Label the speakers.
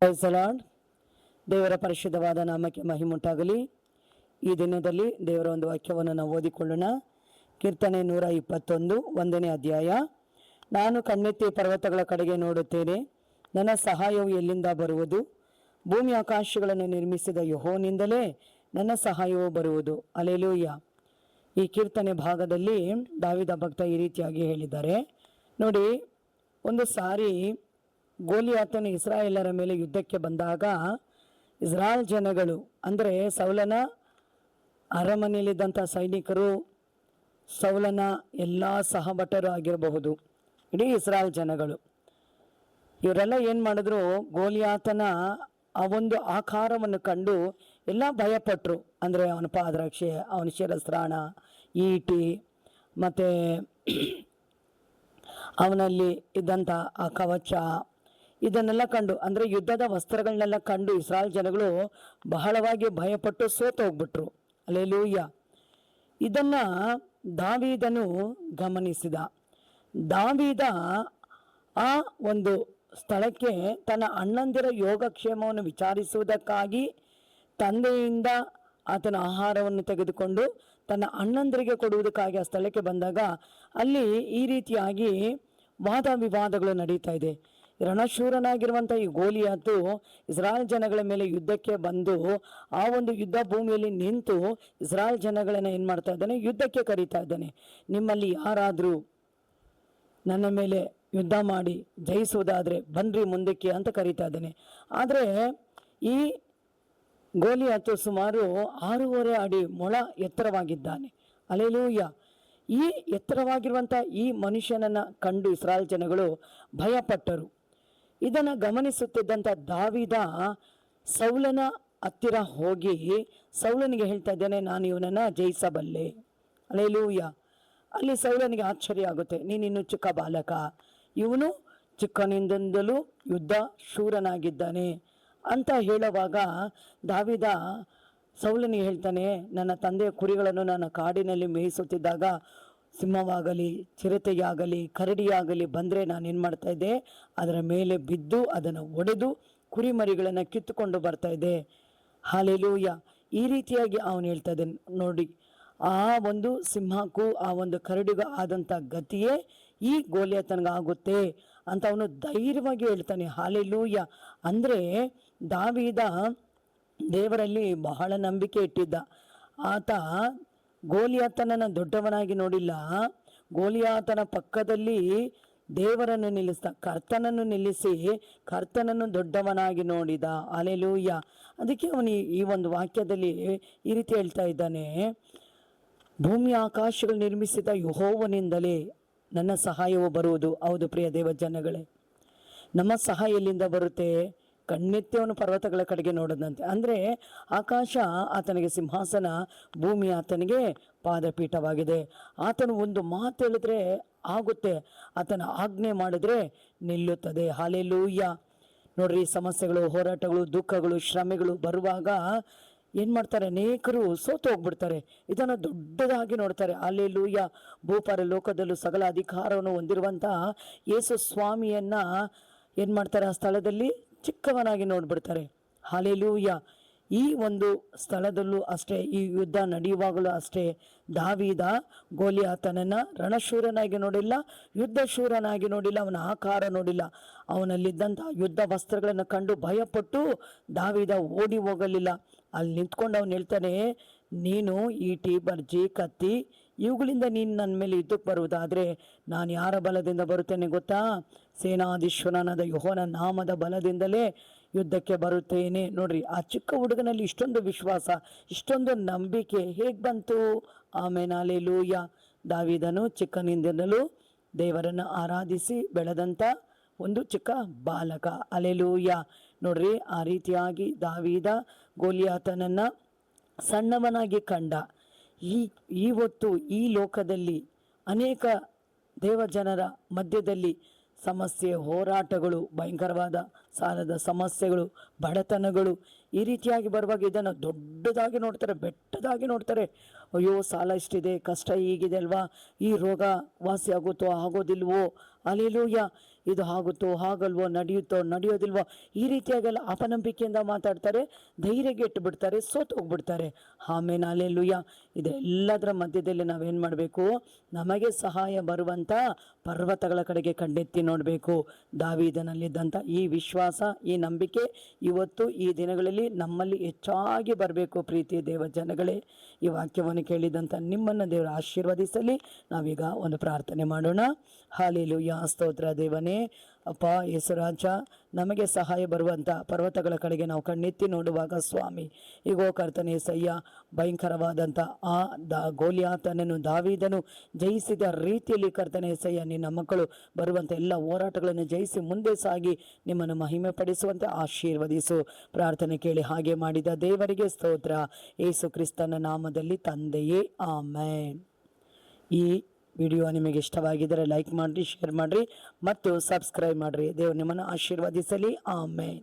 Speaker 1: Price the lord. ದೇವರ ಪರಿಶುದ್ಧವಾದ ನಾಮಕ್ಕೆ ಮಹಿಮುಂಟಾಗಲಿ. ಈ ದಿನದಲ್ಲಿ ದೇವರ ಒಂದು ವಾಕ್ಯವನ್ನು ನಾವು ಓದಿಕೊಳ್ಳೋಣ. ಕೀರ್ತನೆ 121 1ನೇ ಅಧ್ಯಾಯ. ನಾನು ಕಣ್ಣೆತ್ತಿ ಪರ್ವತಗಳ ಕಡೆಗೆ ನೋಡುತ್ತೇನೆ, ನನ್ನ ಸಹಾಯವು ಎಲ್ಲಿಂದ ಬರುವುದು? ಭೂಮಿ ಆಕಾಶಗಳನ್ನು ನಿರ್ಮಿಸಿದ ಯೆಹೋವನಿಂದಲೇ ನನ್ನ ಸಹಾಯವು ಬರುವುದು. ಹಲ್ಲೆಲೂಯಾ. ಈ ಕೀರ್ತನೆ ಭಾಗದಲ್ಲಿ ದಾವೀದ ಭಕ್ತ ಈ ರೀತಿಯಾಗಿ ಹೇಳಿದ್ದಾರೆ. ನೋಡಿ, ಒಂದು ಸಾರಿ ಗೋಲಿಯಾತನು ಇಸ್ರಾಯೇಲರ ಮೇಲೆ ಯುದ್ಧಕ್ಕೆ ಬಂದಾಗ ಇಸ್ರಾಯೇಲ್ ಜನಗಳು, ಅಂದರೆ ಸೌಲನ ಅರಮನೆಯಲ್ಲಿದ್ದಂಥ ಸೈನಿಕರು, ಸೌಲನ ಎಲ್ಲ ಸಹಭಟರು ಆಗಿರಬಹುದು, ಇಡೀ ಇಸ್ರಾಯೇಲ್ ಜನಗಳು, ಇವರೆಲ್ಲ ಏನು ಮಾಡಿದ್ರು, ಗೋಲಿಯಾತನ ಆ ಒಂದು ಆಕಾರವನ್ನು ಕಂಡು ಎಲ್ಲ ಭಯಪಟ್ಟರು. ಅಂದರೆ ಅವನ ಪಾದರಕ್ಷೆ, ಅವನ ಶಿರಸ್ತ್ರಾಣ, ಈಟಿ, ಮತ್ತು ಅವನಲ್ಲಿ ಇದ್ದಂಥ ಆ ಕವಚ, ಇದನ್ನೆಲ್ಲ ಕಂಡು, ಅಂದರೆ ಯುದ್ಧದ ವಸ್ತ್ರಗಳನ್ನೆಲ್ಲ ಕಂಡು ಇಸ್ರಾಯೇಲ್ ಜನಗಳು ಬಹಳವಾಗಿ ಭಯಪಟ್ಟು ಸೋತು ಹೋಗ್ಬಿಟ್ರು. ಹಲ್ಲೆಲೂಯಾ. ಇದನ್ನ ದಾವೀದನು ಗಮನಿಸಿದ. ದಾವೀದ ಆ ಒಂದು ಸ್ಥಳಕ್ಕೆ ತನ್ನ ಅಣ್ಣಂದಿರ ಯೋಗಕ್ಷೇಮವನ್ನು ವಿಚಾರಿಸುವುದಕ್ಕಾಗಿ ತಂದೆಯಿಂದ ಆತನ ಆಹಾರವನ್ನು ತೆಗೆದುಕೊಂಡು ತನ್ನ ಅಣ್ಣಂದಿರಿಗೆ ಕೊಡುವುದಕ್ಕಾಗಿ ಆ ಸ್ಥಳಕ್ಕೆ ಬಂದಾಗ ಅಲ್ಲಿ ಈ ರೀತಿಯಾಗಿ ವಾದ ವಿವಾದಗಳು ನಡೀತಾ ಇದೆ. ರಣಶೂರನಾಗಿರುವಂಥ ಈ ಗೋಲಿಯಾತು ಇಸ್ರಾಯೇಲ್ ಜನಗಳ ಮೇಲೆ ಯುದ್ಧಕ್ಕೆ ಬಂದು ಆ ಒಂದು ಯುದ್ಧ ಭೂಮಿಯಲ್ಲಿ ನಿಂತು ಇಸ್ರಾಯೇಲ್ ಜನಗಳನ್ನ ಏನು ಮಾಡ್ತಾ ಇದ್ದಾನೆ, ಯುದ್ಧಕ್ಕೆ ಕರೀತಾ ಇದ್ದಾನೆ. ನಿಮ್ಮಲ್ಲಿ ಯಾರಾದರೂ ನನ್ನ ಮೇಲೆ ಯುದ್ಧ ಮಾಡಿ ಜಯಿಸುವುದಾದರೆ ಬನ್ರಿ ಮುಂದಕ್ಕೆ ಅಂತ ಕರೀತಾ ಇದ್ದಾನೆ. ಆದರೆ ಈ ಗೋಲಿಯಾತು ಸುಮಾರು 6.5 ಅಡಿ ಮೊಳ ಎತ್ತರವಾಗಿದ್ದಾನೆ. ಹಲ್ಲೆಲೂಯಾ. ಈ ಎತ್ತರವಾಗಿರುವಂಥ ಈ ಮನುಷ್ಯನನ್ನು ಕಂಡು ಇಸ್ರಾಯೇಲ್ ಜನಗಳು ಭಯಪಟ್ಟರು. ಇದನ್ನು ಗಮನಿಸುತ್ತಿದ್ದಂಥ ದಾವೀದ ಸೌಲನ ಹತ್ತಿರ ಹೋಗಿ ಸೌಲನಿಗೆ ಹೇಳ್ತಾ ಇದ್ದಾನೆ, ನಾನು ಇವನನ್ನು ಜಯಿಸಬಲ್ಲೆ. ಹಲ್ಲೆಲೂಯಾ. ಅಲ್ಲಿ ಸೌಲನಿಗೆ ಆಶ್ಚರ್ಯ ಆಗುತ್ತೆ, ನೀನಿನ್ನು ಚಿಕ್ಕ ಬಾಲಕ, ಇವನು ಚಿಕ್ಕನಿಂದಲೂ ಯುದ್ಧ ಶೂರನಾಗಿದ್ದಾನೆ ಅಂತ ಹೇಳುವಾಗ ದಾವೀದ ಸೌಲನಿಗೆ ಹೇಳ್ತಾನೆ, ನನ್ನ ತಂದೆಯ ಕುರಿಗಳನ್ನು ನಾನು ಕಾಡಿನಲ್ಲಿ ಮೇಯಿಸುತ್ತಿದ್ದಾಗ ಸಿಂಹವಾಗಲಿ, ಚಿರತೆಯಾಗಲಿ, ಕರಡಿಯಾಗಲಿ ಬಂದರೆ ನಾನೇನು ಮಾಡ್ತಾ ಇದ್ದೆ, ಅದರ ಮೇಲೆ ಬಿದ್ದು ಅದನ್ನು ಒಡೆದು ಕುರಿಮರಿಗಳನ್ನು ಕಿತ್ತುಕೊಂಡು ಬರ್ತಾ ಇದ್ದೆ. ಹಲ್ಲೆಲೂಯಾ. ಈ ರೀತಿಯಾಗಿ ಅವನು ಹೇಳ್ತಾ ಇದ್ದಾನೆ. ನೋಡಿ, ಆ ಒಂದು ಸಿಂಹಕ್ಕೂ ಆ ಒಂದು ಕರಡಿಗೂ ಆದಂಥ ಗತಿಯೇ ಈ ಗೋಲಿಯಾತನಿಗಾಗುತ್ತೆ ಅಂತ ಅವನು ಧೈರ್ಯವಾಗಿ ಹೇಳ್ತಾನೆ. ಹಲ್ಲೆಲೂಯಾ. ಅಂದರೆ ದಾವೀದ ದೇವರಲ್ಲಿ ಬಹಳ ನಂಬಿಕೆ ಇಟ್ಟಿದ್ದ. ಆತ ಗೋಲಿಯಾತನನ್ನು ದೊಡ್ಡವನಾಗಿ ನೋಡಿಲ್ಲ, ಗೋಲಿಯಾತನ ಪಕ್ಕದಲ್ಲಿ ದೇವರನ್ನು ನಿಲ್ಲಿಸ್ದ, ಕರ್ತನನ್ನು ನಿಲ್ಲಿಸಿ ಕರ್ತನನ್ನು ದೊಡ್ಡವನಾಗಿ ನೋಡಿದ. ಹಲ್ಲೆಲೂಯಾ. ಅದಕ್ಕೆ ಅವನು ಈ ಒಂದು ವಾಕ್ಯದಲ್ಲಿ ಈ ರೀತಿ ಹೇಳ್ತಾ ಇದ್ದಾನೆ, ಭೂಮಿ ಆಕಾಶಗಳು ನಿರ್ಮಿಸಿದ ಯೆಹೋವನಿಂದಲೇ ನನ್ನ ಸಹಾಯವು ಬರುವುದು. ಹೌದು ಪ್ರಿಯ ದೇವಜನಗಳೇ, ನಮ್ಮ ಸಹಾಯ ಎಲ್ಲಿಂದ ಬರುತ್ತೆ? ಕಣ್ಣೆತ್ತಿ ಅವನು ಪರ್ವತಗಳ ಕಡೆಗೆ ನೋಡದಂತೆ. ಅಂದರೆ ಆಕಾಶ ಆತನಿಗೆ ಸಿಂಹಾಸನ, ಭೂಮಿ ಆತನಿಗೆ ಪಾದಪೀಠವಾಗಿದೆ. ಆತನು ಒಂದು ಮಾತು ಹೇಳಿದ್ರೆ ಆಗುತ್ತೆ, ಆತನ ಆಜ್ಞೆ ಮಾಡಿದ್ರೆ ನಿಲ್ಲುತ್ತದೆ. ಹಲ್ಲೆಲೂಯಾ. ನೋಡ್ರಿ, ಸಮಸ್ಯೆಗಳು, ಹೋರಾಟಗಳು, ದುಃಖಗಳು, ಶ್ರಮೆಗಳು ಬರುವಾಗ ಏನು ಮಾಡ್ತಾರೆ, ಅನೇಕರು ಸೋತು ಹೋಗ್ಬಿಡ್ತಾರೆ, ಇದನ್ನು ದೊಡ್ಡದಾಗಿ ನೋಡ್ತಾರೆ. ಹಲ್ಲೆಲೂಯಾ. ಭೂಪರ ಲೋಕದಲ್ಲೂ ಸಕಲ ಅಧಿಕಾರವನ್ನು ಹೊಂದಿರುವಂಥ ಯೇಸು ಸ್ವಾಮಿಯನ್ನ ಏನು ಮಾಡ್ತಾರೆ, ಆ ಸ್ಥಳದಲ್ಲಿ ಚಿಕ್ಕವನಾಗಿ ನೋಡ್ಬಿಡ್ತಾರೆ. ಹಲ್ಲೆಲೂಯಾ. ಈ ಒಂದು ಸ್ಥಳದಲ್ಲೂ ಅಷ್ಟೇ, ಈ ಯುದ್ಧ ನಡೆಯುವಾಗಲೂ ಅಷ್ಟೇ, ದಾವೀದ ಗೋಲಿಯಾತನನ್ನು ರಣಶೂರನಾಗಿ ನೋಡಿಲ್ಲ, ಯುದ್ಧ ಶೂರನಾಗಿ ನೋಡಿಲ್ಲ, ಅವನ ಆಕಾರ ನೋಡಿಲ್ಲ. ಅವನಲ್ಲಿದ್ದಂಥ ಯುದ್ಧ ವಸ್ತ್ರಗಳನ್ನು ಕಂಡು ಭಯಪಟ್ಟು ದಾವೀದ ಓಡಿ ಹೋಗಲಿಲ್ಲ. ಅಲ್ಲಿ ನಿಂತ್ಕೊಂಡು ಅವನು ಹೇಳ್ತಾನೆ, ನೀನು ಈಟಿ, ಬರ್ಜಿ, ಕತ್ತಿ ಇವುಗಳಿಂದ ನೀನು ನನ್ನ ಮೇಲೆ ಯುದ್ಧಕ್ಕೆ ಬರುವುದಾದರೆ ನಾನು ಯಾರ ಬಲದಿಂದ ಬರುತ್ತೇನೆ ಗೊತ್ತಾ? ಸೇನಾಧೀಶ್ವರನಾದ ಯೆಹೋವನ ನಾಮದ ಬಲದಿಂದಲೇ ಯುದ್ಧಕ್ಕೆ ಬರುತ್ತೇನೆ. ನೋಡ್ರಿ, ಆ ಚಿಕ್ಕ ಹುಡುಗನಲ್ಲಿ ಇಷ್ಟೊಂದು ವಿಶ್ವಾಸ, ಇಷ್ಟೊಂದು ನಂಬಿಕೆ ಹೇಗೆ ಬಂತು? ಆಮೇಲೆ ಹಲ್ಲೆಲೂಯಾ. ದಾವೀದನು ಚಿಕ್ಕನಿಂದಲೂ ದೇವರನ್ನು ಆರಾಧಿಸಿ ಬೆಳೆದಂಥ ಒಂದು ಚಿಕ್ಕ ಬಾಲಕ. ಹಲ್ಲೆಲೂಯಾ. ನೋಡ್ರಿ, ಆ ರೀತಿಯಾಗಿ ದಾವೀದ ಗೋಲಿಯಾತನನ್ನು ಸಣ್ಣವನಾಗಿ ಕಂಡ. ಈ ಹೊತ್ತು ಈ ಲೋಕದಲ್ಲಿ ಅನೇಕ ದೇವಜನರ ಮಧ್ಯದಲ್ಲಿ ಸಮಸ್ಯೆ, ಹೋರಾಟಗಳು, ಭಯಂಕರವಾದ ಸಾಲದ ಸಮಸ್ಯೆಗಳು, ಬಡತನಗಳು ಈ ರೀತಿಯಾಗಿ ಬರುವಾಗ ಇದನ್ನು ದೊಡ್ಡದಾಗಿ ನೋಡ್ತಾರೆ, ಬೆಟ್ಟದಾಗಿ ನೋಡ್ತಾರೆ. ಅಯ್ಯೋ, ಸಾಲ ಇಷ್ಟಿದೆ, ಕಷ್ಟ ಹೀಗಿದೆ ಅಲ್ವಾ, ಈ ರೋಗ ವಾಸಿ ಆಗುತ್ತೋ ಆಗೋದಿಲ್ವೋ, ಹಲ್ಲೆಲೂಯಾ. ಇದು ಆಗುತ್ತೋ ಆಗಲ್ವೋ, ನಡೆಯುತ್ತೋ ನಡೆಯೋದಿಲ್ವೋ, ಈ ರೀತಿಯಾಗೆಲ್ಲ ಅಪನಂಬಿಕೆಯಿಂದ ಮಾತಾಡ್ತಾರೆ, ಧೈರ್ಯಗೆಟ್ಟು ಬಿಡ್ತಾರೆ, ಸೋತು ಹೋಗ್ಬಿಡ್ತಾರೆ. ಆಮೇಲೆ ಅಲ್ಲೆಲ್ಲೂಯ್ಯ. ಇದೆಲ್ಲದರ ಮಧ್ಯದಲ್ಲಿ ನಾವೇನು ಮಾಡಬೇಕು? ನಮಗೆ ಸಹಾಯ ಬರುವಂಥ ಪರ್ವತಗಳ ಕಡೆಗೆ ಕಣ್ಣೆತ್ತಿ ನೋಡಬೇಕು. ದಾವೀದನಲ್ಲಿದ್ದಂಥ ಈ ವಿಶ್ವಾಸ, ಈ ನಂಬಿಕೆ ಇವತ್ತು ಈ ದಿನಗಳಲ್ಲಿ ನಮ್ಮಲ್ಲಿ ಹೆಚ್ಚಾಗಿ ಬರಬೇಕು. ಪ್ರೀತಿ ದೇವ ಜನಗಳೇ, ಈ ವಾಕ್ಯವನ್ನು ಕೇಳಿದಂಥ ನಿಮ್ಮನ್ನು ದೇವರು ಆಶೀರ್ವದಿಸಲಿ. ನಾವೀಗ ಒಂದು ಪ್ರಾರ್ಥನೆ ಮಾಡೋಣ. ಹಾಲೆಲೂಯಾ. ಸ್ತೋತ್ರ ದೇವನೇ. ಅಪ್ಪ ಯೇಸುರಾಜ, ನಮಗೆ ಸಹಾಯ ಬರುವಂಥ ಪರ್ವತಗಳ ಕಡೆಗೆ ನಾವು ಕಣ್ಣೆತ್ತಿ ನೋಡುವಾಗ ಸ್ವಾಮಿ, ಈಗೋ ಕರ್ತನೇ ಸಯ್ಯ, ಭಯಂಕರವಾದಂಥ ಆ ಗೋಲಿಯಾತನನ್ನು ದಾವೀದನು ಜಯಿಸಿದ ರೀತಿಯಲ್ಲಿ ಕರ್ತನೇ ಸಯ್ಯ, ನಿನ್ನ ಮಕ್ಕಳು ಬರುವಂಥ ಎಲ್ಲ ಹೋರಾಟಗಳನ್ನು ಜಯಿಸಿ ಮುಂದೆ ಸಾಗಿ ನಿಮ್ಮನ್ನು ಮಹಿಮೆ ಪಡಿಸುವಂತೆ ಆಶೀರ್ವದಿಸು. ಪ್ರಾರ್ಥನೆ ಕೇಳಿ ಹಾಗೆ ಮಾಡಿದ ದೇವರಿಗೆ ಸ್ತೋತ್ರ. ಯೇಸು ಕ್ರಿಸ್ತನ ನಾಮದಲ್ಲಿ ತಂದೆಯೇ, ಆಮೆನ್. ಈ ವಿಡಿಯೋ ನಿಮಗೆ ಇಷ್ಟವಾಗಿದ್ದರೆ ಲೈಕ್ ಮಾಡಿರಿ, ಶೇರ್ ಮಾಡಿರಿ ಮತ್ತು ಸಬ್ಸ್ಕ್ರೈಬ್ ಮಾಡಿರಿ. ದೇವರು ನಿಮ್ಮನ್ನು ಆಶೀರ್ವದಿಸಲಿ. ಆಮೆನ್.